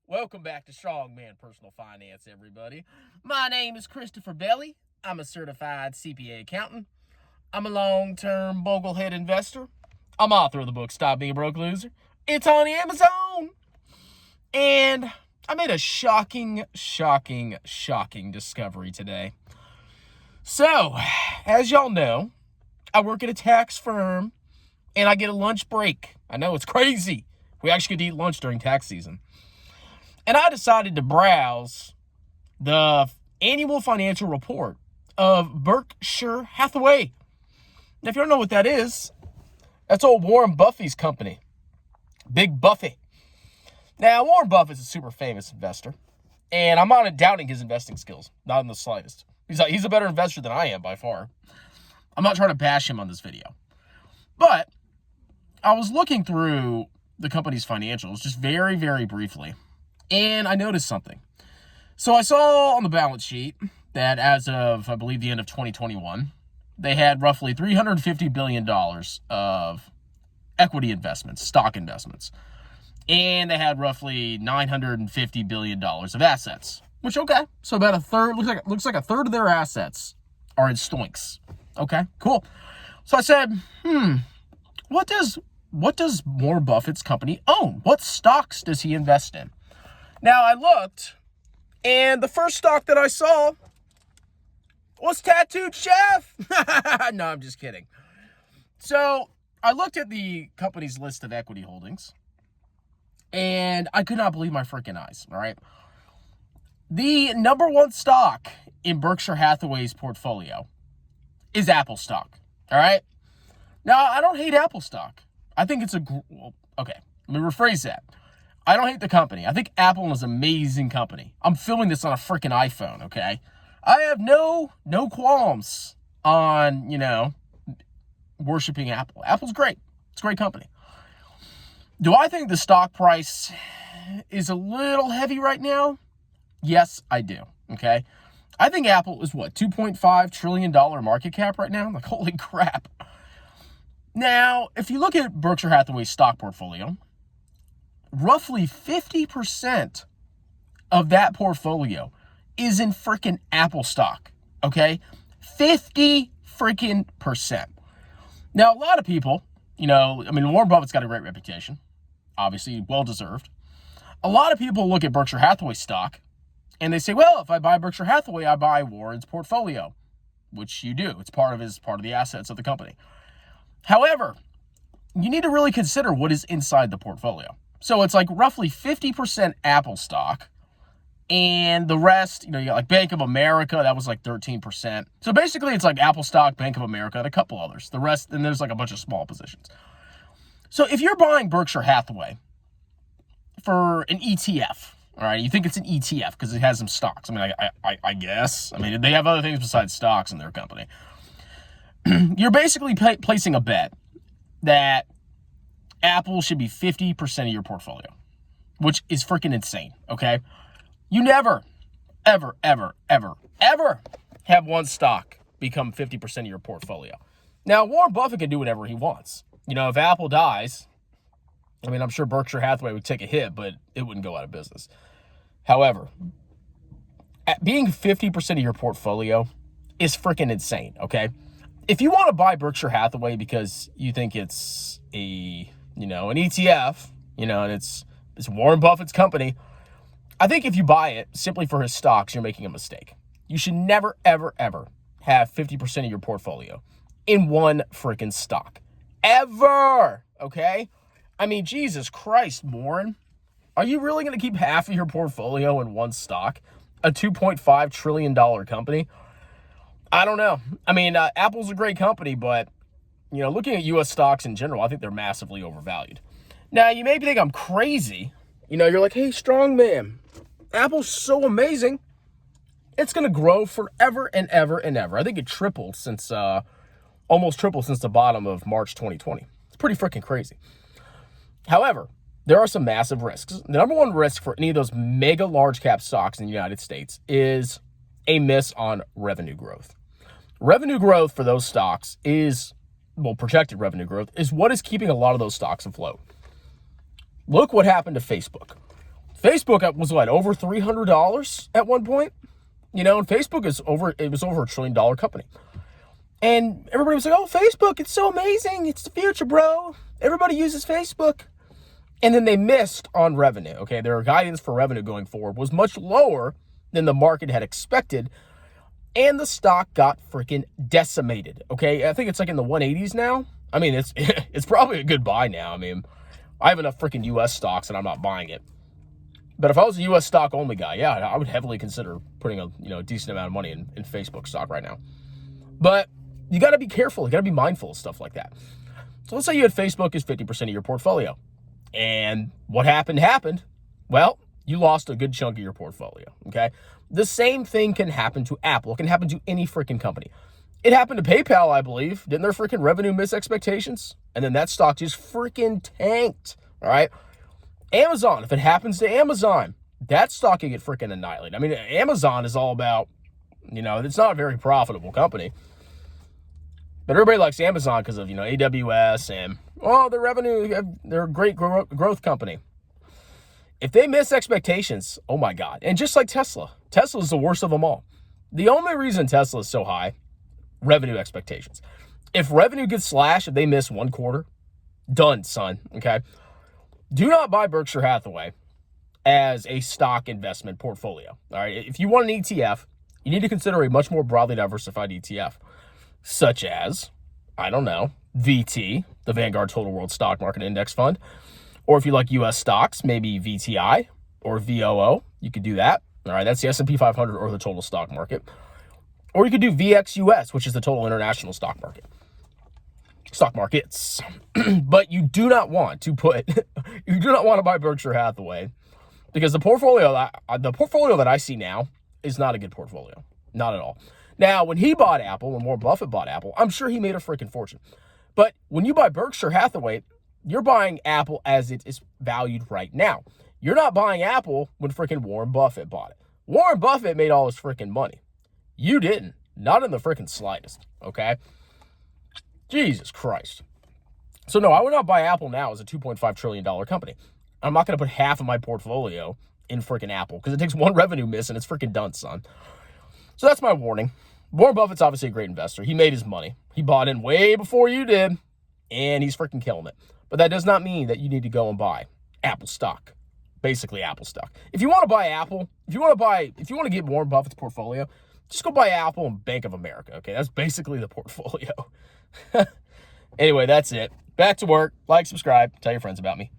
Welcome back to Strongman Personal Finance, everybody. My name is Christopher Belly. I'm a certified CPA accountant. I'm a long-term boglehead investor. I'm author of the book Stop Being a Broke Loser. It's on Amazon. And I made a shocking discovery today. So, as y'all know, I work at a tax firm and I get a lunch break. I know, it's crazy. We actually get to eat lunch during tax season. And I decided to browse the annual financial report of Berkshire Hathaway. Now, if you don't know what that is, that's old Warren Buffett's company. Big Buffett. Now, Warren Buffett's a super famous investor, and I'm not doubting his investing skills, not in the slightest. He's a better investor than I am by far. I'm not trying to bash him on this video. But I was looking through the company's financials just very, very briefly, and I noticed something. So I saw on the balance sheet that as of, I believe, the end of 2021, they had roughly $350 billion of equity investments, stock investments. And they had roughly $950 billion of assets, which, okay, so about a third, looks like a third of their assets are in stoinks. Okay, cool. So I said, what does Warren Buffett's company own? What stocks does he invest in? Now, I looked, and the first stock that I saw was Tattooed Chef. No, I'm just kidding. So I looked at the company's list of equity holdings, and I could not believe my freaking eyes, all right? The number one stock in Berkshire Hathaway's portfolio is Apple stock, all right? Now, I don't hate Apple stock. I think it's okay, let me rephrase that. I don't hate the company. I think Apple is an amazing company. I'm filming this on a freaking iPhone, okay? I have no qualms on, worshiping Apple. Apple's great. It's a great company. Do I think the stock price is a little heavy right now? Yes, I do, okay? I think Apple is, $2.5 trillion market cap right now? Like, holy crap. Now, if you look at Berkshire Hathaway's stock portfolio, roughly 50% of that portfolio is in freaking Apple stock, okay? 50 freaking percent. Now, a lot of people, Warren Buffett's got a great reputation, obviously well-deserved. A lot of people look at Berkshire Hathaway stock and they say, well, if I buy Berkshire Hathaway, I buy Warren's portfolio, which you do. It's part of the assets of the company. However, you need to really consider what is inside the portfolio. So it's like roughly 50% Apple stock, and the rest, you got like Bank of America, that was like 13%. So basically it's like Apple stock, Bank of America, and a couple others. The rest, and there's like a bunch of small positions. So if you're buying Berkshire Hathaway for an ETF, all right, you think it's an ETF because it has some stocks. I guess. They have other things besides stocks in their company. You're basically placing a bet that Apple should be 50% of your portfolio, which is freaking insane, okay? You never, ever, ever, ever, ever have one stock become 50% of your portfolio. Now, Warren Buffett can do whatever he wants. If Apple dies, I'm sure Berkshire Hathaway would take a hit, but it wouldn't go out of business. However, being 50% of your portfolio is freaking insane, okay? If you want to buy Berkshire Hathaway because you think it's an ETF, and it's Warren Buffett's company, I think if you buy it simply for his stocks, you're making a mistake. You should never, ever, ever have 50% of your portfolio in one freaking stock. Ever, okay? Jesus Christ, Warren. Are you really going to keep half of your portfolio in one stock? A $2.5 trillion company? I don't know. Apple's a great company, but, looking at U.S. stocks in general, I think they're massively overvalued. Now, you may think I'm crazy. You're like, hey, strong man, Apple's so amazing. It's going to grow forever and ever and ever. I think it tripled almost tripled since the bottom of March 2020. It's pretty freaking crazy. However, there are some massive risks. The number one risk for any of those mega large cap stocks in the United States is a miss on revenue growth. Revenue growth for those stocks is, well, projected revenue growth is what is keeping a lot of those stocks afloat. Look what happened to Facebook. Facebook was what, over $300 at one point? You know, and Facebook was over $1 trillion company. And everybody was like, oh, Facebook, it's so amazing. It's the future, bro. Everybody uses Facebook. And then they missed on revenue, okay? Their guidance for revenue going forward was much lower than the market had expected. And the stock got freaking decimated, okay? I think it's like in the 180s now. I mean, it's probably a good buy now. I mean, I have enough freaking U.S. stocks and I'm not buying it. But if I was a U.S. stock only guy, yeah, I would heavily consider putting a decent amount of money in Facebook stock right now. But you got to be careful. You got to be mindful of stuff like that. So let's say you had Facebook as 50% of your portfolio. And what happened. Well, you lost a good chunk of your portfolio, okay? The same thing can happen to Apple. It can happen to any freaking company. It happened to PayPal, I believe. Didn't their freaking revenue miss expectations? And then that stock just freaking tanked, all right? Amazon, if it happens to Amazon, that stock can get freaking annihilated. I mean, Amazon is all about, it's not a very profitable company. But everybody likes Amazon because of, AWS and, their revenue, they're a great growth company. If they miss expectations, oh my God. And just like Tesla is the worst of them all. The only reason Tesla is so high, revenue expectations. If revenue gets slashed, if they miss one quarter, done, son, okay? Do not buy Berkshire Hathaway as a stock investment portfolio, all right? If you want an ETF, you need to consider a much more broadly diversified ETF, such as, I don't know, VT, the Vanguard Total World Stock Market Index Fund. Or if you like U.S. stocks, maybe VTI or VOO, you could do that. All right, that's the S&P 500 or the total stock market. Or you could do VXUS, which is the total international stock market. Stock markets. But you do not want to buy Berkshire Hathaway because the portfolio that I see now is not a good portfolio. Not at all. Now, when Warren Buffett bought Apple, I'm sure he made a freaking fortune. But when you buy Berkshire Hathaway, you're buying Apple as it is valued right now. You're not buying Apple when freaking Warren Buffett bought it. Warren Buffett made all his freaking money. You didn't. Not in the freaking slightest, okay? Jesus Christ. So no, I would not buy Apple now as a $2.5 trillion company. I'm not going to put half of my portfolio in freaking Apple because it takes one revenue miss and it's freaking done, son. So that's my warning. Warren Buffett's obviously a great investor. He made his money. He bought in way before you did, and he's freaking killing it. But that does not mean that you need to go and buy Apple stock. Basically Apple stock. If you want to buy Apple, if you want to get Warren Buffett's portfolio, just go buy Apple and Bank of America. Okay, that's basically the portfolio. Anyway, that's it. Back to work. Like, subscribe, tell your friends about me.